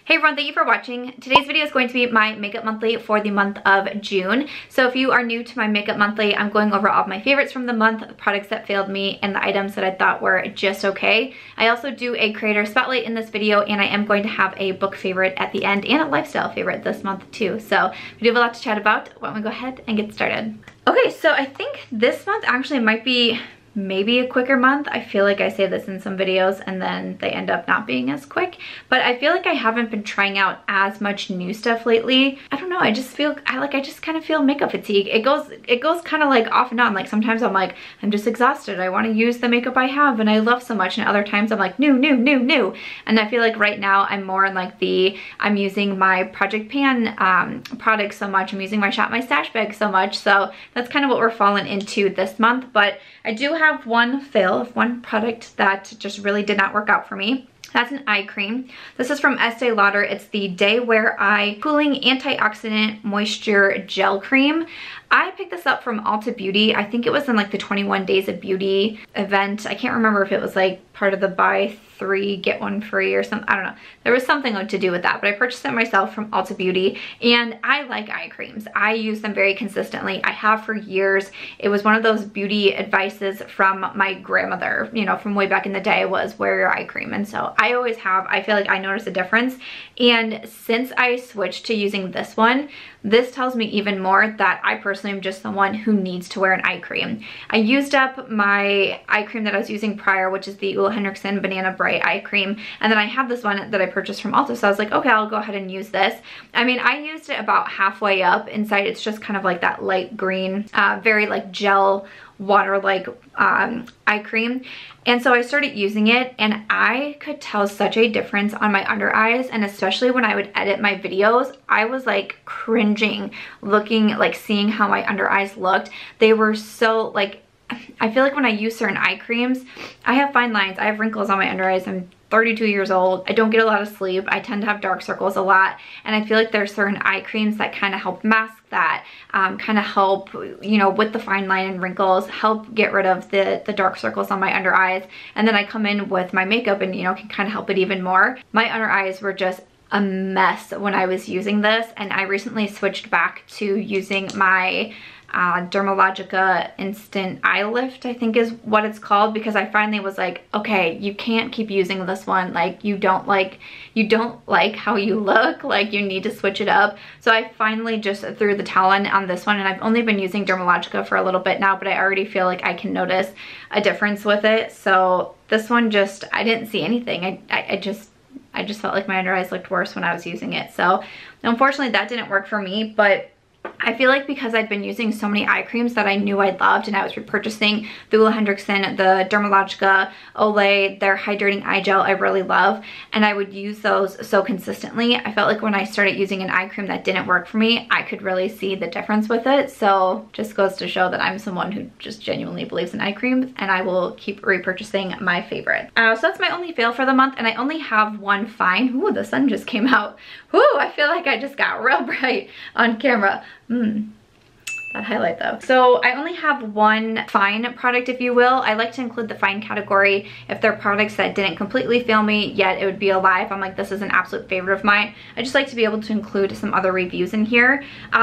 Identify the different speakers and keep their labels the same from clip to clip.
Speaker 1: Hey everyone, thank you for watching. Today's video is going to be my makeup monthly for the month of June. So if you are new to my makeup monthly, I'm going over all of my favorites from the month, the products that failed me, and the items that I thought were just okay. I also do a creator spotlight in this video, and I am going to have a book favorite at the end and a lifestyle favorite this month too. So we do have a lot to chat about. Why don't we go ahead and get started? Okay, so I think this month actually might be maybe a quicker month. I feel like I say this in some videos and then they end up not being as quick, but I feel like I haven't been trying out as much new stuff lately. I don't know, I just kind of feel makeup fatigue. It goes kind of like off and on. Like sometimes I'm like, I'm just exhausted, I want to use the makeup I have and I love so much, and other times I'm like new. And I feel like right now I'm more in like I'm using my Project Pan products so much, I'm using my Shop My Stash bag so much, so that's kind of what we're falling into this month. But I do have one fail of one product that just really did not work out for me. That's an eye cream. This is from Estee Lauder. It's the Day Wear Eye Cooling Antioxidant Moisture Gel Cream. I picked this up from Ulta Beauty. I think it was in like the 21 Days of Beauty event. I can't remember if it was like part of the buy 3 get 1 free or something. I don't know. There was something to do with that, but I purchased it myself from Ulta Beauty, and I like eye creams. I use them very consistently. I have for years. It was one of those beauty advices from my grandmother, you know, from way back in the day, was wear your eye cream. And so I always have. I feel like I notice a difference. And since I switched to using this one, this tells me even more that I personally am just someone who needs to wear an eye cream. I used up my eye cream that I was using prior, which is the Ole Henriksen Banana Bright Eye Cream, and then I have this one that I purchased from Ulta, so I was like, okay, I'll go ahead and use this. I mean, I used it about halfway up. Inside it's just kind of like that light green, very like gel water-like eye cream. And so I started using it, and I could tell such a difference on my under eyes, and especially when I would edit my videos, I was like cringing looking, like seeing how my under eyes looked. They were so like, I feel like when I use certain eye creams, I have fine lines, I have wrinkles on my under eyes, I'm 32 years old, I don't get a lot of sleep, I tend to have dark circles a lot, and I feel like there's certain eye creams that kind of help mask that, kind of help, you know, with the fine line and wrinkles, help get rid of the dark circles on my under eyes, and then I come in with my makeup and, you know, can kind of help it even more. My under eyes were just a mess when I was using this, and I recently switched back to using my Dermalogica Instant Eye Lift, I think is what it's called, because I finally was like, okay, you can't keep using this one. Like you don't like how you look, like you need to switch it up. So I finally just threw the towel on this one, and I've only been using Dermalogica for a little bit now, but I already feel like I can notice a difference with it. So this one just, I didn't see anything. I just felt like my under eyes looked worse when I was using it. So unfortunately that didn't work for me, but I feel like because I'd been using so many eye creams that I knew I loved, and I was repurchasing the Ole Henriksen, the Dermalogica, Olay, their hydrating eye gel I really love, and I would use those so consistently. I felt like when I started using an eye cream that didn't work for me, I could really see the difference with it. So just goes to show that I'm someone who just genuinely believes in eye creams, and I will keep repurchasing my favorite. So that's my only fail for the month, and I only have one fine. Ooh, the sun just came out. Ooh, I feel like I just got real bright on camera. That highlight though. So I only have one fine product, if you will. I like to include the fine category if they're products that didn't completely fail me, yet it would be alive. I'm like, this is an absolute favorite of mine. I just like to be able to include some other reviews in here.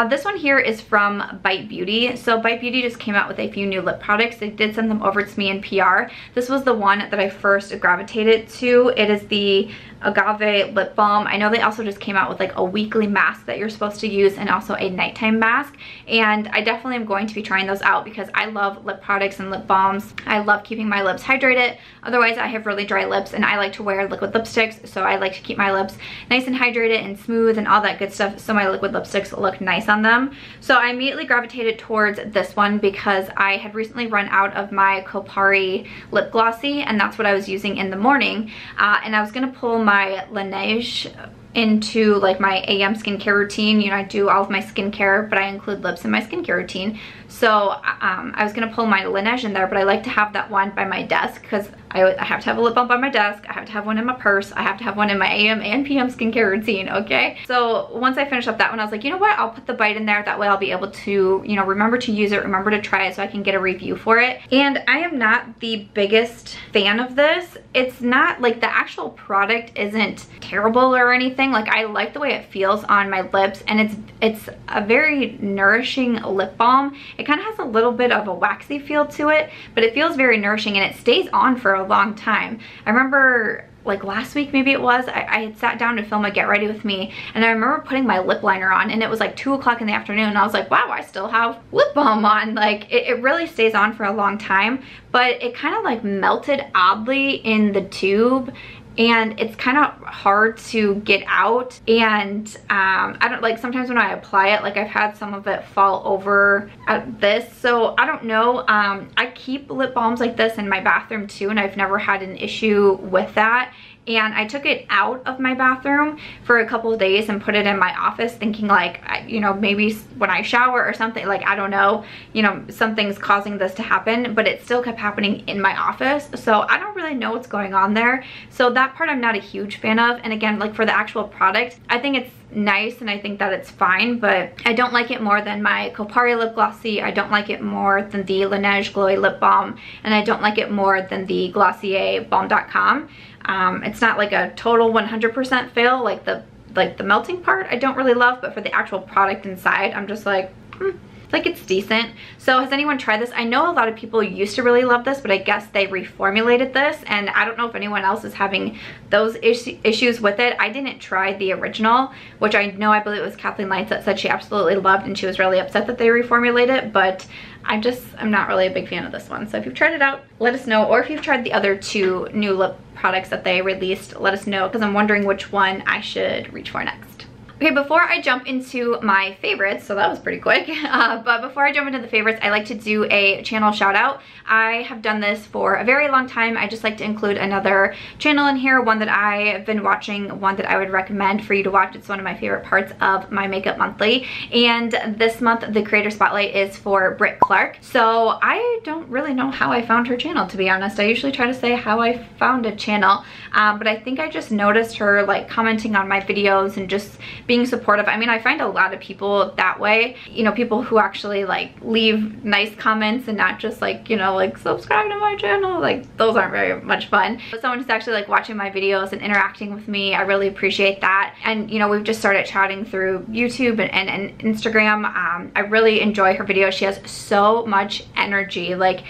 Speaker 1: This one here is from Bite Beauty. So Bite Beauty just came out with a few new lip products. They did send them over to me in PR. This was the one that I first gravitated to. It is the Agave lip balm. I know they also just came out with like a weekly mask that you're supposed to use, and also a nighttime mask, and I definitely am going to be trying those out because I love lip products and lip balms. I love keeping my lips hydrated. Otherwise I have really dry lips, and I like to wear liquid lipsticks, so I like to keep my lips nice and hydrated and smooth and all that good stuff, so my liquid lipsticks look nice on them. So I immediately gravitated towards this one because I had recently run out of my Kopari lip glossy, and that's what I was using in the morning, and I was gonna pull my Laneige into like my AM skincare routine. You know, I do all of my skincare, but I include lips in my skincare routine. So I was gonna pull my Laneige in there, but I like to have that one by my desk because I have to have a lip balm by my desk. I have to have one in my purse. I have to have one in my AM and PM skincare routine, okay? So once I finished up that one, I was like, you know what? I'll put the Bite in there. That way I'll be able to, you know, remember to use it, remember to try it so I can get a review for it. And I am not the biggest fan of this. It's not like the actual product isn't terrible or anything. Like I like the way it feels on my lips, and it's a very nourishing lip balm. It kind of has a little bit of a waxy feel to it, but it feels very nourishing and it stays on for a long time. I remember like last week maybe it was, I had sat down to film a Get Ready With Me, and I remember putting my lip liner on, and it was like 2 o'clock in the afternoon, and I was like, wow, I still have lip balm on. Like it really stays on for a long time, but it kind of like melted oddly in the tube, and it's kind of hard to get out. And I don't like, sometimes when I apply it, like I've had some of it fall over at this, so I don't know. I keep lip balms like this in my bathroom too, and I've never had an issue with that. And I took it out of my bathroom for a couple of days and put it in my office, thinking like, you know, maybe when I shower or something, like I don't know, you know, something's causing this to happen, but it still kept happening in my office. So I don't really know what's going on there. So that part I'm not a huge fan of. And again, like for the actual product, I think it's nice and I think that it's fine, but I don't like it more than my Kopari lip glossy. I don't like it more than the Laneige Glowy lip balm, and I don't like it more than the Glossier Balm.com. It's not like a total 100% fail, like the melting part I don't really love, but for the actual product inside, I'm just like, like it's decent. So has anyone tried this? I know a lot of people used to really love this, but I guess they reformulated this, and I don't know if anyone else is having those issues with it. I didn't try the original, which I believe it was Kathleen Lights that said she absolutely loved, and she was really upset that they reformulated it, but I'm not really a big fan of this one. So if you've tried it out, let us know. Or if you've tried the other 2 new lip products that they released, let us know, because I'm wondering which one I should reach for next. Okay, before I jump into my favorites, so that was pretty quick, but before I jump into the favorites, I like to do a channel shout out. I have done this for a very long time. I just like to include another channel in here, one that I've been watching, one that I would recommend for you to watch. It's one of my favorite parts of my Makeup Monthly, and this month the creator spotlight is for Brit Clarke. So I don't really know how I found her channel, to be honest. I usually try to say how I found a channel, but I think I just noticed her like commenting on my videos and just being supportive. I mean, I find a lot of people that way, you know, people who actually like leave nice comments and not just like, you know, like subscribe to my channel. Like those aren't very much fun. But someone who's actually like watching my videos and interacting with me, I really appreciate that. And you know, we've just started chatting through YouTube and Instagram. I really enjoy her videos. She has so much energy. Like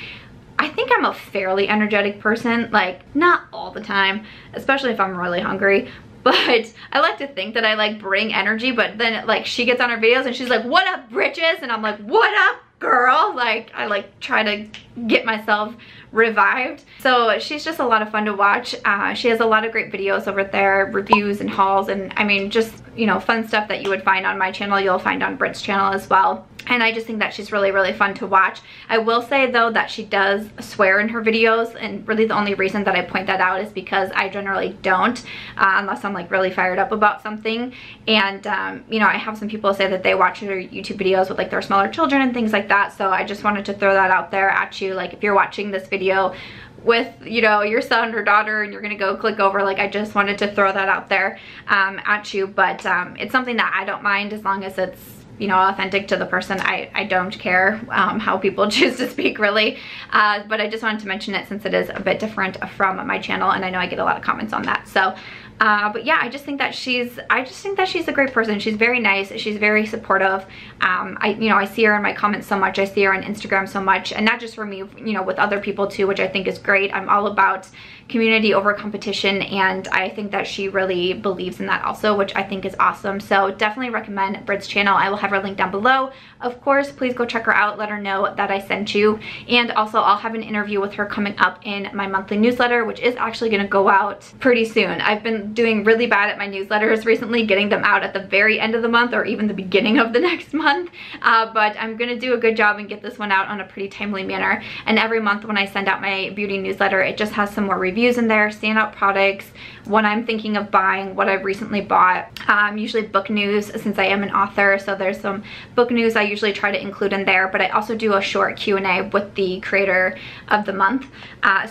Speaker 1: I think I'm a fairly energetic person, like not all the time, especially if I'm really hungry. But I like to think that I like bring energy, but then like she gets on her videos and she's like, what up, britches? And I'm like, what up, girl? Like I like try to get myself revived. So she's just a lot of fun to watch. She has a lot of great videos over there, reviews and hauls, and I mean just, you know, fun stuff that you would find on my channel, you'll find on Brit's channel as well. And I just think that she's really, really fun to watch. I will say though that she does swear in her videos, and really the only reason that I point that out is because I generally don't, unless I'm like really fired up about something. And you know, I have some people say that they watch her YouTube videos with like their smaller children and things like that. So I just wanted to throw that out there at you. Like if you're watching this video with, you know, your son or daughter and you're gonna go click over, like I just wanted to throw that out there at you. But it's something that I don't mind as long as it's, you know, authentic to the person. I don't care how people choose to speak, really, but I just wanted to mention it since it is a bit different from my channel, and I know I get a lot of comments on that. So but yeah, I just think that she's a great person. She's very nice, she's very supportive. You know, I see her in my comments so much, I see her on Instagram so much, and not just for me, you know, with other people too, which I think is great. I'm all about community over competition, and I think that she really believes in that also, which I think is awesome. So definitely recommend Brit's channel. I will have her link down below. Of course, please go check her out, let her know that I sent you. And also I'll have an interview with her coming up in my monthly newsletter, which is actually going to go out pretty soon. I've been doing really bad at my newsletters recently, getting them out at the very end of the month or even the beginning of the next month, but I'm gonna do a good job and get this one out on a pretty timely manner. And every month when I send out my beauty newsletter, it just has some more reviews in there, standout products, what I'm thinking of buying, what I've recently bought, usually book news since I am an author, so there's some book news I usually try to include in there, but I also do a short Q&A with the creator of the month,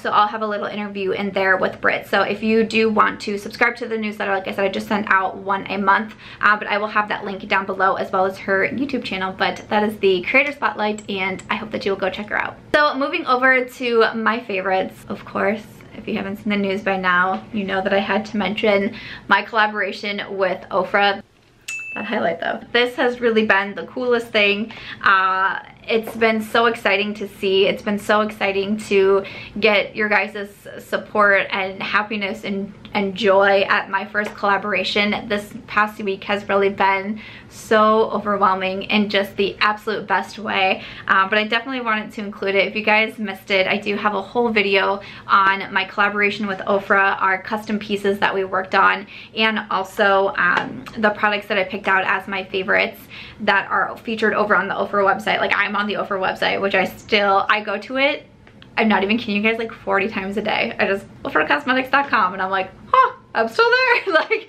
Speaker 1: so I'll have a little interview in there with Brit. So if you do want to subscribe to the newsletter, like I said, I just send out one a month, but I will have that link down below as well as her YouTube channel. But that is the creator spotlight, and I hope that you will go check her out. So moving over to my favorites, of course, if you haven't seen the news by now, you know that I had to mention my collaboration with Ofra. That highlight though. This has really been the coolest thing. It's been so exciting to see. It's been so exciting to get your guys' support and happiness and joy at my first collaboration. This past week has really been so overwhelming in just the absolute best way, but I definitely wanted to include it. If you guys missed it, I do have a whole video on my collaboration with Ofra, our custom pieces that we worked on, and also the products that I picked out as my favorites that are featured over on the Ofra website. Like, I'm on the Ofra website, which I go to it, I'm not even kidding you guys, like 40 times a day. I just ofracosmetics.com and I'm like, huh, I'm still there. Like,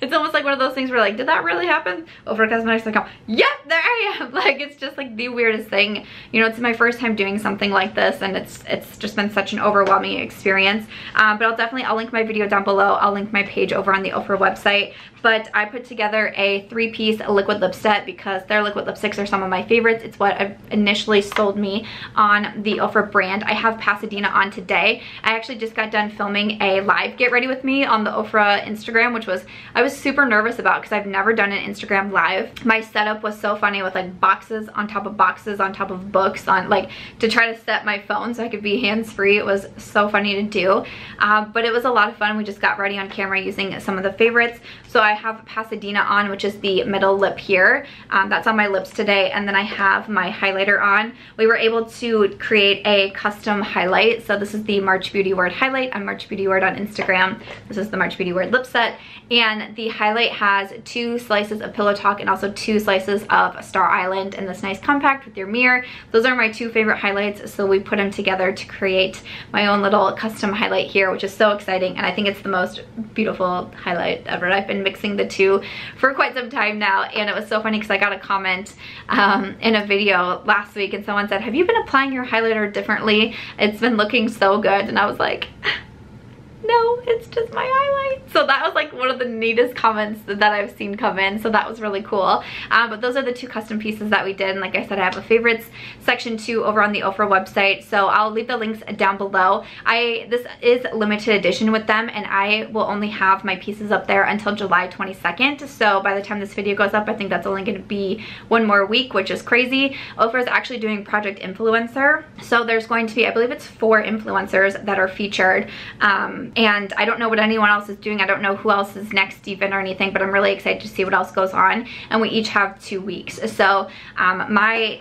Speaker 1: it's almost like one of those things where like, did that really happen? Ofracosmetics.com. Yep, there I am. Like, it's just like the weirdest thing. You know, it's my first time doing something like this, and it's just been such an overwhelming experience. But I'll link my video down below. I'll link my page over on the Ofra website. But I put together a 3-piece liquid lip set because their liquid lipsticks are some of my favorites. It's what initially sold me on the Ofra brand. I have Pasadena on today. I actually just got done filming a live get ready with me on the Ofra Instagram, which I was super nervous about because I've never done an Instagram live. My setup was so funny with like boxes on top of boxes on top of books on, like, to try to set my phone so I could be hands-free. It was so funny to do, but it was a lot of fun. We just got ready on camera using some of the favorites. So I have Pasadena on, which is the middle lip here. That's on my lips today. And then I have my highlighter on. We were able to create a custom highlight. So this is the MarchBeautyWord highlight. I'm MarchBeautyWord on Instagram. This is the MarchBeautyWord lip set. And the highlight has 2 slices of Pillow Talk and also 2 slices of Star Island in this nice compact with your mirror. Those are my 2 favorite highlights. So we put them together to create my own little custom highlight here, which is so exciting. And I think it's the most beautiful highlight ever. I've been mixing the 2 for quite some time now, and it was so funny because I got a comment in a video last week and someone said, have you been applying your highlighter differently? It's been looking so good. And I was like, no, it's just my highlight. So that was like one of the neatest comments that I've seen come in, so that was really cool. But those are the 2 custom pieces that we did, and like I said, I have a favorites section too over on the Ofra website, so I'll leave the links down below. This is limited edition with them, and I will only have my pieces up there until July 22nd, so by the time this video goes up, I think that's only going to be 1 more week, which is crazy. Ofra is actually doing Project Influencer, so there's going to be, I believe it's 4 influencers that are featured, and I don't know what anyone else is doing. I don't know who else is next even or anything, but I'm really excited to see what else goes on. And we each have 2 weeks. So my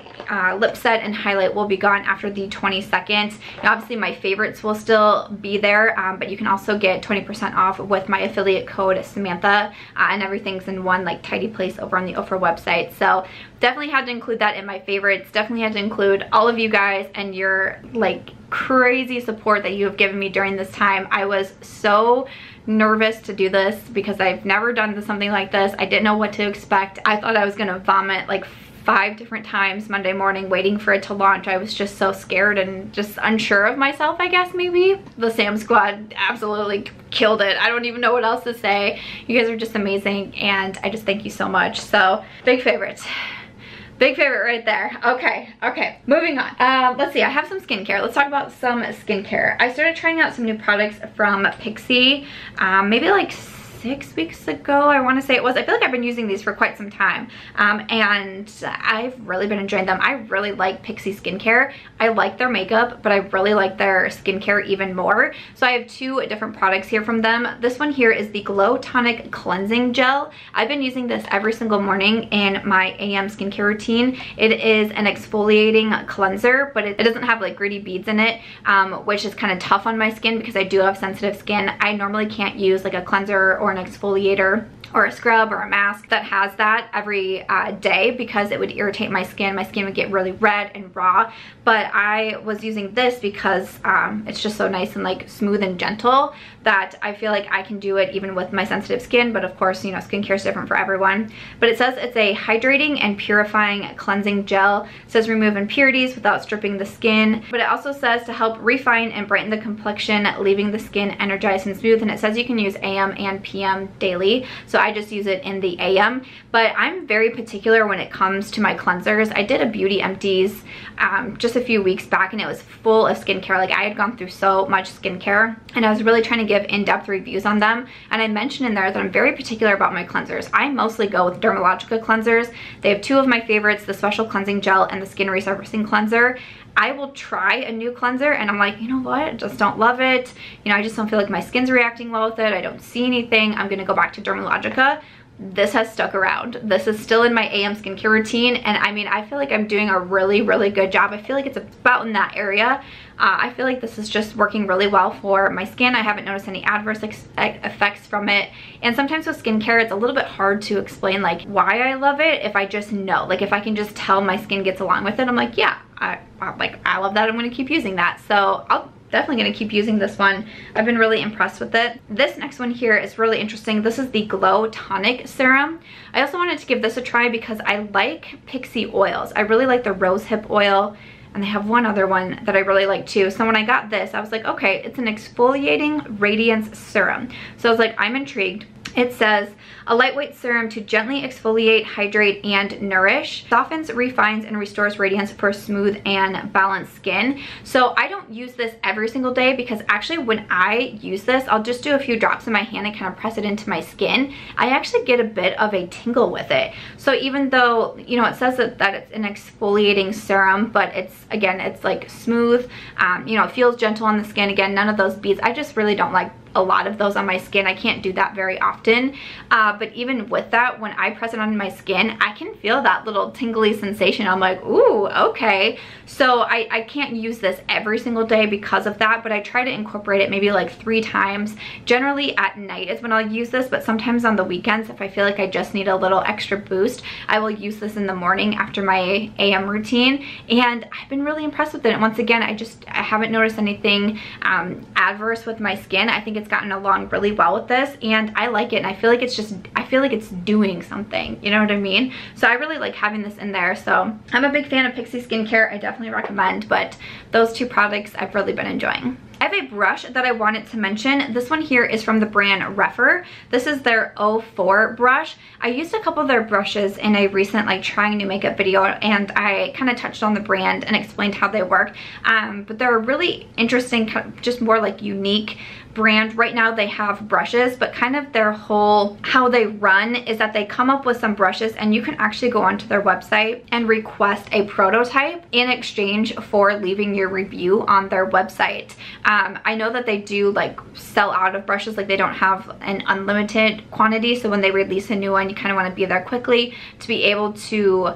Speaker 1: lip set and highlight will be gone after the 22nd. And obviously my favorites will still be there, but you can also get 20% off with my affiliate code Samantha, and everything's in one like tidy place over on the Ofra website. So definitely had to include that in my favorites. Definitely had to include all of you guys and your like crazy support that you have given me during this time. I was so nervous to do this because I've never done something like this. I didn't know what to expect. I thought I was gonna vomit like 5 different times Monday morning waiting for it to launch. I was just so scared and just unsure of myself, I guess, maybe. The Sam Squad absolutely killed it. I don't even know what else to say. You guys are just amazing, and I just thank you so much. So, big favorites. Big favorite right there. Okay, moving on. Let's see, I have some skincare. Let's talk about some skincare. I started trying out some new products from Pixi maybe like 6 weeks ago, I want to say it was. I feel like I've been using these for quite some time, and I've really been enjoying them. I really like Pixi skincare. I like their makeup, but I really like their skincare even more. So I have 2 different products here from them. This one here is the Glow Tonic Cleansing Gel. I've been using this every single morning in my AM skincare routine. It is an exfoliating cleanser, but it doesn't have like gritty beads in it, which is kind of tough on my skin because I do have sensitive skin. I normally can't use like a cleanser or an exfoliator or a scrub or a mask that has that every day because it would irritate my skin. My skin would get really red and raw, but I was using this because it's just so nice and like smooth and gentle that I feel like I can do it even with my sensitive skin. But of course, you know, skincare is different for everyone. But it says it's a hydrating and purifying cleansing gel. It says remove impurities without stripping the skin, but it also says to help refine and brighten the complexion, leaving the skin energized and smooth. And it says you can use AM and PM daily, so I just use it in the AM. But I'm very particular when it comes to my cleansers. I did a beauty empties just a few weeks back, and it was full of skincare. Like, I had gone through so much skincare, and I was really trying to give in-depth reviews on them. And I mentioned in there that I'm very particular about my cleansers. I mostly go with Dermalogica cleansers. They have 2 of my favorites, the Special Cleansing Gel and the Skin Resurfacing Cleanser. I will try a new cleanser and I'm like, you know what, I just don't love it. You know, I just don't feel like my skin's reacting well with it. I don't see anything. I'm gonna go back to Dermalogica. This has stuck around. This is still in my AM skincare routine, and I mean, I feel like I'm doing a really, really good job. I feel like it's about in that area. I feel like this is just working really well for my skin. I haven't noticed any adverse effects from it. And sometimes with skincare, it's a little bit hard to explain like why I love it if I just know. Like, if I can just tell my skin gets along with it, I'm like, yeah, I love that. I'm gonna keep using that. So I'll definitely gonna keep using this one. I've been really impressed with it. This next one here is really interesting. This is the Glow Tonic Serum. I also wanted to give this a try because I like Pixi oils. I really like the rosehip oil, and they have one other one that I really like too. So when I got this, I was like, okay, it's an exfoliating radiance serum. So I was like, I'm intrigued. It says, a lightweight serum to gently exfoliate, hydrate, and nourish. Softens, refines, and restores radiance for smooth and balanced skin. So I don't use this every single day because actually when I use this, I'll just do a few drops in my hand and kind of press it into my skin. I actually get a bit of a tingle with it. So even though, you know, it says that it's an exfoliating serum, but it's, again, it's like smooth, you know, it feels gentle on the skin. Again, none of those beads. I just really don't like a lot of those on my skin. I can't do that very often, but even with that, when I press it on my skin, I can feel that little tingly sensation. I'm like, ooh, okay. So I can't use this every single day because of that, but I try to incorporate it maybe like 3 times. Generally at night is when I'll use this, but sometimes on the weekends, if I feel like I just need a little extra boost, I will use this in the morning after my AM routine, and I've been really impressed with it. And once again, I haven't noticed anything adverse with my skin. I think it's gotten along really well with this, and I like it, and I feel like it's doing something, you know what I mean? So I really like having this in there. So I'm a big fan of Pixi skincare. I definitely recommend, but those 2 products I've really been enjoying. I have a brush that I wanted to mention. This one here is from the brand Rephr. This is their 04 brush. I used a couple of their brushes in a recent like trying new makeup video, and I kind of touched on the brand and explained how they work. But they're a really interesting, just more like unique brand. Right now they have brushes, but kind of their whole, how they run is that they come up with some brushes and you can actually go onto their website and request a prototype in exchange for leaving your review on their website. I know that they do like sell out of brushes, like they don't have an unlimited quantity, so when they release a new one, you kind of want to be there quickly to be able to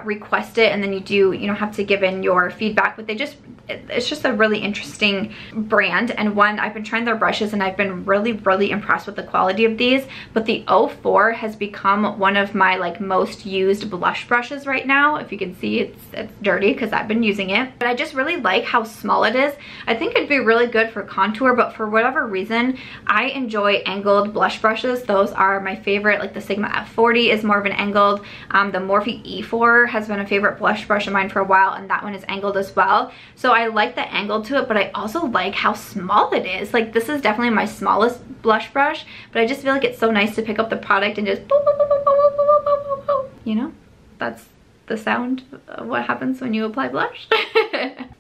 Speaker 1: request it, and then you have to give in your feedback. But it's just a really interesting brand, and one, I've been trying their brushes and I've been really, really impressed with the quality of these. But the 04 has become one of my like most used blush brushes right now. If you can see, it's dirty because I've been using it, but I just really like how small it is. I think it'd be really good for contour, but for whatever reason, I enjoy angled blush brushes. Those are my favorite. Like the Sigma F40 is more of an angled. The Morphe E4 has been a favorite blush brush of mine for a while, and that one is angled as well. So I like the angle to it, but I also like how small it is. Like, this is definitely my smallest blush brush, but I just feel like it's so nice to pick up the product and just boop, boop, boop, boop, boop, boop, boop, boop. You know, that's the sound of what happens when you apply blush.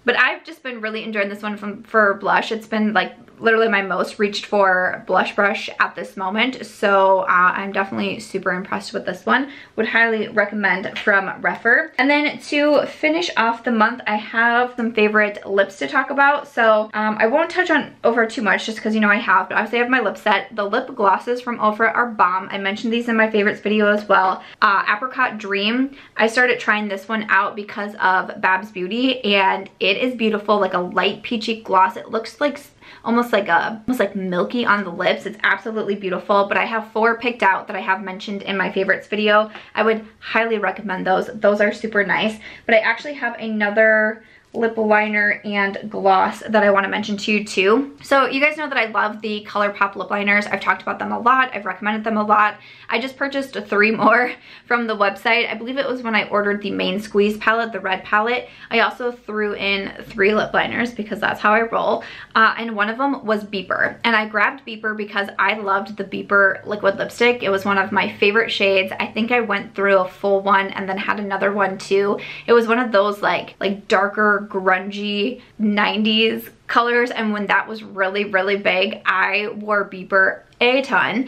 Speaker 1: But I've just been really enjoying this one for blush. It's been like literally my most reached for blush brush at this moment. So I'm definitely super impressed with this one. Would highly recommend from Rephr. And then to finish off the month, I have some favorite lips to talk about. So I won't touch on Ofra too much just because you know I have, but obviously I have my lip set. The lip glosses from Ofra are bomb. I mentioned these in my favorites video as well. Apricot Dream. I started trying this one out because of Babs Beauty, and it is beautiful, like a light peachy gloss. It looks like almost like milky on the lips. It's absolutely beautiful, but I have 4 picked out that I have mentioned in my favorites video. I would highly recommend those. Those are super nice, but I actually have another lip liner and gloss that I want to mention to you too. So you guys know that I love the Colourpop lip liners. I've talked about them a lot. I've recommended them a lot. I just purchased 3 more from the website. I believe it was when I ordered the main squeeze palette, the red palette. I also threw in 3 lip liners because that's how I roll. And one of them was Beeper. And I grabbed Beeper because I loved the Beeper liquid lipstick. It was one of my favorite shades. I think I went through a full one and then had another one too. It was one of those like darker, grungy 90s colors, and when that was really big, I wore Beeper a ton.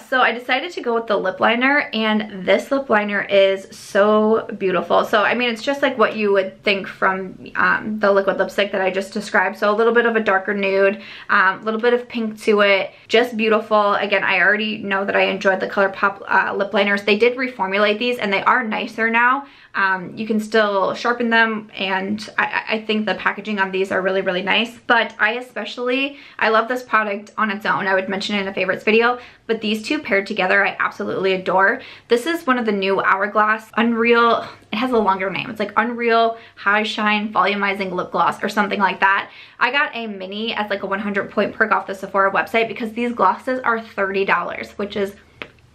Speaker 1: So I decided to go with the lip liner, and this lip liner is so beautiful. So I mean, it's just like what you would think from the liquid lipstick that I just described. So a little bit of a darker nude, a little bit of pink to it, just beautiful. Again, I already know that I enjoyed the Colourpop lip liners. They did reformulate these and they are nicer now. You can still sharpen them, and I think the packaging on these are really nice. But I love this product on its own. I would mention it in a favorites video, but these two paired together I absolutely adore. This is one of the new Hourglass Unreal, it has a longer name. It's like Unreal High Shine Volumizing Lip Gloss or something like that. I got a mini as like a 100-point perk off the Sephora website because these glosses are $30, which is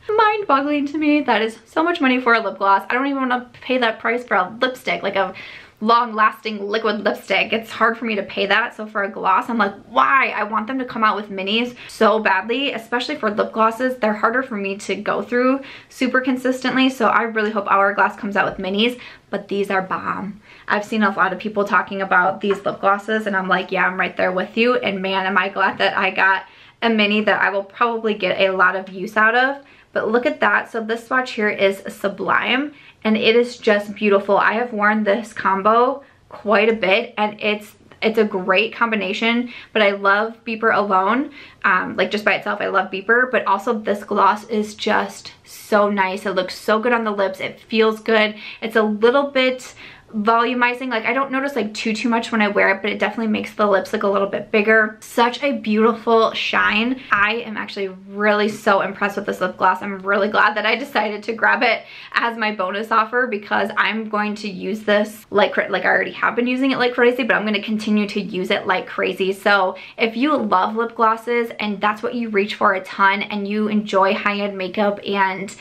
Speaker 1: mind-boggling to me. That is so much money for a lip gloss. I don't even want to pay that price for a lipstick, like a long-lasting liquid lipstick. It's hard for me to pay that. So for a gloss, I'm like, why? I want them to come out with minis so badly, especially for lip glosses. They're harder for me to go through super consistently. So I really hope Hourglass comes out with minis, but these are bomb. I've seen a lot of people talking about these lip glosses, and I'm like, yeah, I'm right there with you. And man, am I glad that I got a mini that I will probably get a lot of use out of. But look at that. So this swatch here is Sublime, and it is just beautiful. I have worn this combo quite a bit, and it's a great combination, but I love Beeper alone. Like just by itself, I love Beeper, but also this gloss is just so nice. It looks so good on the lips. It feels good. It's a little bit volumizing. Like I don't notice like too much when I wear it, but it definitely makes the lips look a little bit bigger. Such a beautiful shine. I am actually really so impressed with this lip gloss. I'm really glad that I decided to grab it as my bonus offer because I'm going to use this like I already have been using it like crazy, but I'm going to continue to use it like crazy. So if you love lip glosses and that's what you reach for a ton, and you enjoy high-end makeup, and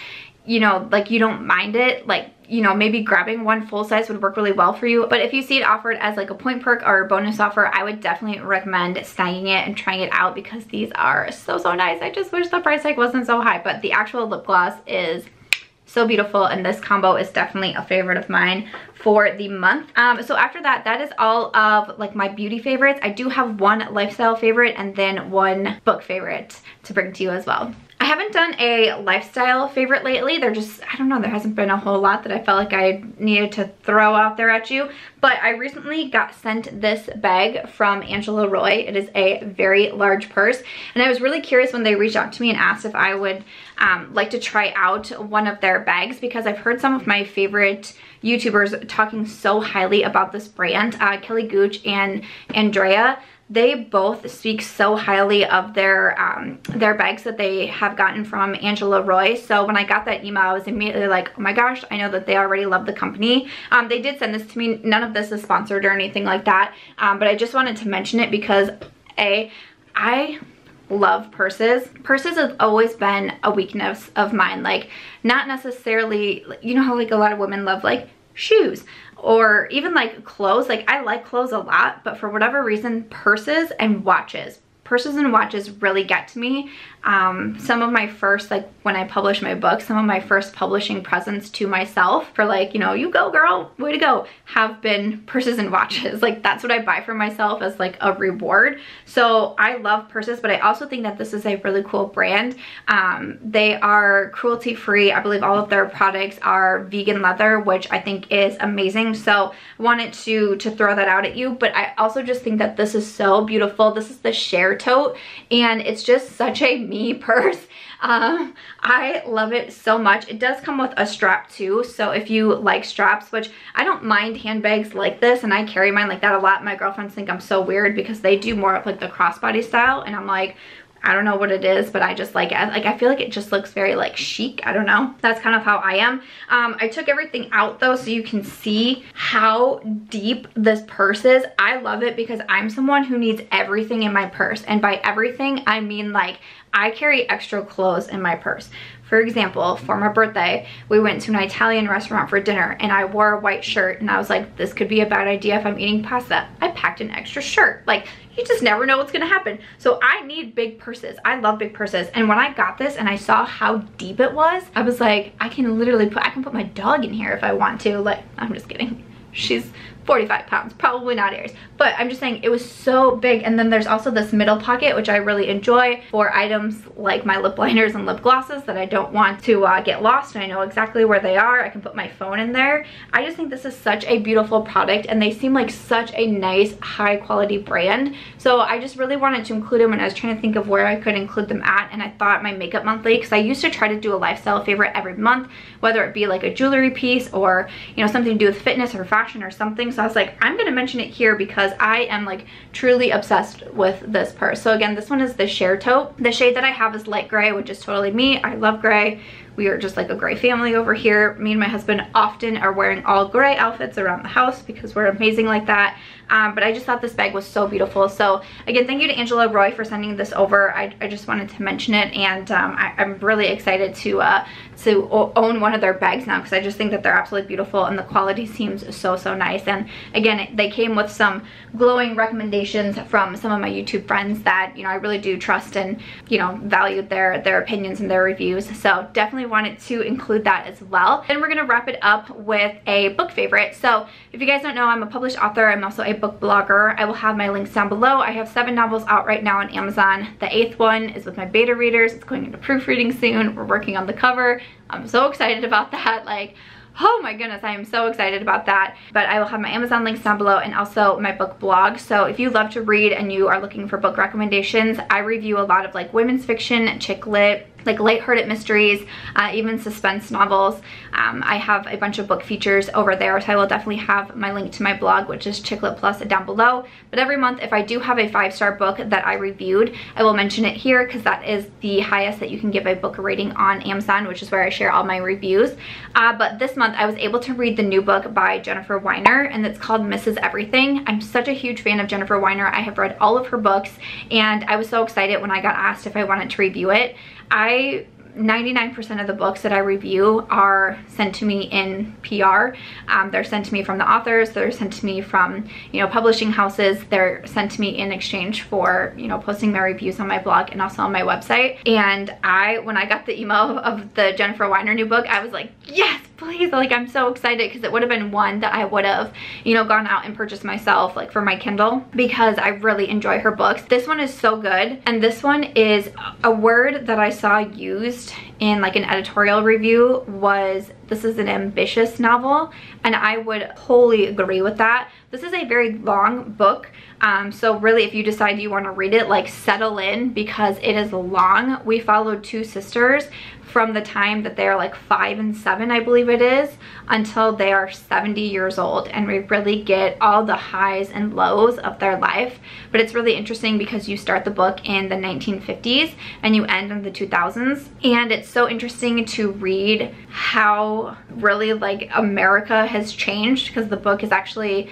Speaker 1: you know, like you don't mind it, like, you know, maybe grabbing one full size would work really well for you. But if you see it offered as like a point perk or a bonus offer, I would definitely recommend snagging it and trying it out because these are so nice. I just wish the price tag wasn't so high, but the actual lip gloss is so beautiful, and this combo is definitely a favorite of mine for the month. So after that, that is all of like my beauty favorites. I do have one lifestyle favorite and then one book favorite to bring to you as well. I haven't done a lifestyle favorite lately. There just, I don't know, there hasn't been a whole lot that I felt like I needed to throw out there at you. But I recently got sent this bag from Angela Roy. It is a very large purse. And I was really curious when they reached out to me and asked if I would like to try out one of their bags, because I've heard some of my favorite YouTubers talking so highly about this brand, Kelly Gooch and Andrea. They both speak so highly of their bags that they have gotten from Angela Roy. So when I got that email, I was immediately like, oh my gosh, I know that they already love the company. They did send this to me. None of this is sponsored or anything like that. But I just wanted to mention it because I love purses. Purses have always been a weakness of mine. Like, not necessarily, you know how like a lot of women love like shoes or even like clothes. Like I like clothes a lot, but for whatever reason, purses and watches purses and watches really get to me. Some of my first, like when I published my book, some of my first publishing presents to myself for like, you know, you go girl, way to go, have been purses and watches. Like that's what I buy for myself as like a reward. So I love purses, but I also think that this is a really cool brand. They are cruelty free. I believe all of their products are vegan leather, which I think is amazing. So I wanted to throw that out at you, but I also just think that this is so beautiful. This is the Share Tote, and it's just such a me purse. I love it so much. It does come with a strap too, so if you like straps, which I don't mind handbags like this, and I carry mine like that a lot. My girlfriends think I'm so weird because they do more of like the crossbody style, and I'm like, I don't know what it is, but I just like it. Like I feel like it just looks very like chic. I don't know. That's kind of how I am. I took everything out though so you can see how deep this purse is. I love it because I'm someone who needs everything in my purse, and by everything I mean like I carry extra clothes in my purse. For example, for my birthday, we went to an Italian restaurant for dinner and I wore a white shirt, and I was like, this could be a bad idea if I'm eating pasta. I packed an extra shirt. Like, you just never know what's gonna happen. So I need big purses. I love big purses. And when I got this and I saw how deep it was, I was like, I can literally put my dog in here if I want to. Like, I'm just kidding. She's 45 pounds, probably not Aries, but I'm just saying it was so big. And then there's also this middle pocket, which I really enjoy for items like my lip liners and lip glosses that I don't want to get lost, and I know exactly where they are. I can put my phone in there. I just think this is such a beautiful product, and they seem like such a nice, high quality brand. So I just really wanted to include them when I was trying to think of where I could include them at, and I thought my makeup monthly, because I used to try to do a lifestyle favorite every month, whether it be like a jewelry piece or, you know, something to do with fitness or fashion or something. So I was like, I'm gonna mention it here because I am like truly obsessed with this purse. So again, this one is the Share Tote. The shade that I have is light gray, which is totally me. I love gray. We are just like a gray family over here. Me and my husband often are wearing all gray outfits around the house because we're amazing like that. But I just thought this bag was so beautiful. So again, thank you to Angela Roy for sending this over. I just wanted to mention it, and I'm really excited to own one of their bags now because I just think that they're absolutely beautiful and the quality seems so nice. And again, they came with some glowing recommendations from some of my YouTube friends that, you know, I really do trust and, you know, valued their opinions and their reviews. So definitely wanted to include that as well. And we're gonna wrap it up with a book favorite. So if you guys don't know, I'm a published author. I'm also a book blogger. I will have my links down below. I have 7 novels out right now on Amazon. The 8th one is with my beta readers. It's going into proofreading soon. We're working on the cover. I'm so excited about that. Like, oh my goodness, I am so excited about that. But I will have my Amazon links down below and also my book blog. So if you love to read and you are looking for book recommendations, I review a lot of like women's fiction, chick lit, like lighthearted mysteries, even suspense novels. I have a bunch of book features over there, so I will definitely have my link to my blog, which is Chick Lit Plus, down below. But every month, if I do have a 5-star book that I reviewed, I will mention it here because that is the highest that you can give a book rating on Amazon, which is where I share all my reviews. But this month, I was able to read the new book by Rephr Weiner, and it's called Mrs. Everything. I'm such a huge fan of Rephr Weiner. I have read all of her books, and I was so excited when I got asked if I wanted to review it. 99% of the books that I review are sent to me in PR. They're sent to me from the authors, they're sent to me from, you know, publishing houses, they're sent to me in exchange for, you know, posting my reviews on my blog and also on my website. And when I got the email of the Rephr Weiner new book, I was like, yes, please. Like, I'm so excited because it would have been one that I would have, you know, gone out and purchased myself, like for my Kindle, because I really enjoy her books. This one is so good, and this one is a word that I saw used in like an editorial review was, this is an ambitious novel, and I would wholly agree with that. This is a very long book, so really if you decide you want to read it, like settle in because it is long. We followed 2 sisters from the time that they're like 5 and 7, I believe it is, until they are 70 years old, and we really get all the highs and lows of their life. But it's really interesting because you start the book in the 1950s and you end in the 2000s, and it's so interesting to read how really like America has changed, because the book is actually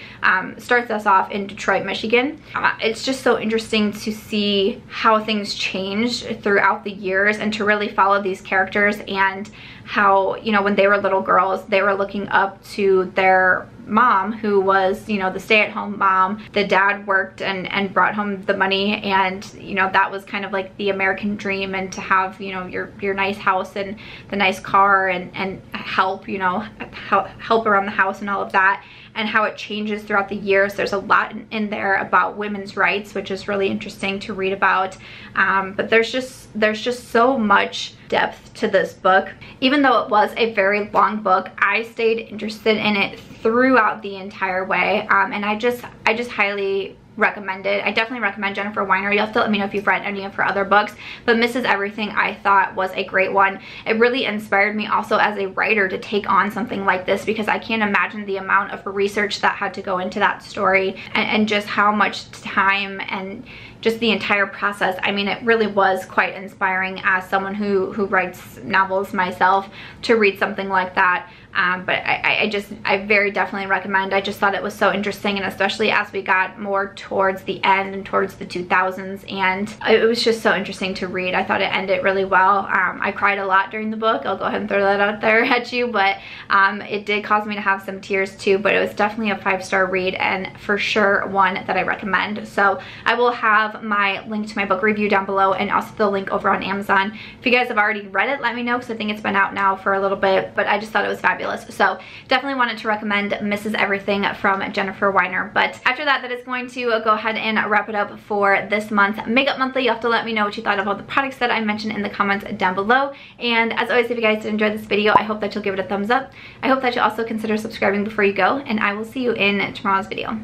Speaker 1: starts us off in Detroit, Michigan. It's just so interesting to see how things changed throughout the years and to really follow these characters, and how, you know, when they were little girls, they were looking up to their mom, who was, you know, the stay-at-home mom. The dad worked and brought home the money, and, you know, that was kind of like the American dream, and to have, you know, your nice house and the nice car and help, you know, help around the house and all of that, and how it changes throughout the years. There's a lot in there about women's rights, which is really interesting to read about. But there's just so much depth to this book. Even though it was a very long book, I stayed interested in it throughout the entire way, and I just highly recommend it. I definitely recommend Jennifer Weiner. You'll have to let me know if you've read any of her other books, but Mrs. Everything I thought was a great one. It really inspired me also as a writer to take on something like this, because I can't imagine the amount of research that had to go into that story, and just how much time and just the entire process. I mean, it really was quite inspiring as someone who writes novels myself to read something like that. But I very definitely recommend. I just thought it was so interesting, and especially as we got more towards the end and towards the 2000s, and it was just so interesting to read. I thought it ended really well. I cried a lot during the book. I'll go ahead and throw that out there at you, but it did cause me to have some tears too, but it was definitely a 5-star read, and for sure one that I recommend. So I will have my link to my book review down below, and also the link over on Amazon. If you guys have already read it, let me know, because I think it's been out now for a little bit, but I just thought it was fabulous. So definitely wanted to recommend Mrs. Everything from Jennifer Weiner. But after that, that is going to go ahead and wrap it up for this month's Makeup Monthly. You have to let me know what you thought of all the products that I mentioned in the comments down below. And as always, if you guys did enjoy this video, I hope that you'll give it a thumbs up. I hope that you'll also consider subscribing before you go, and I will see you in tomorrow's video.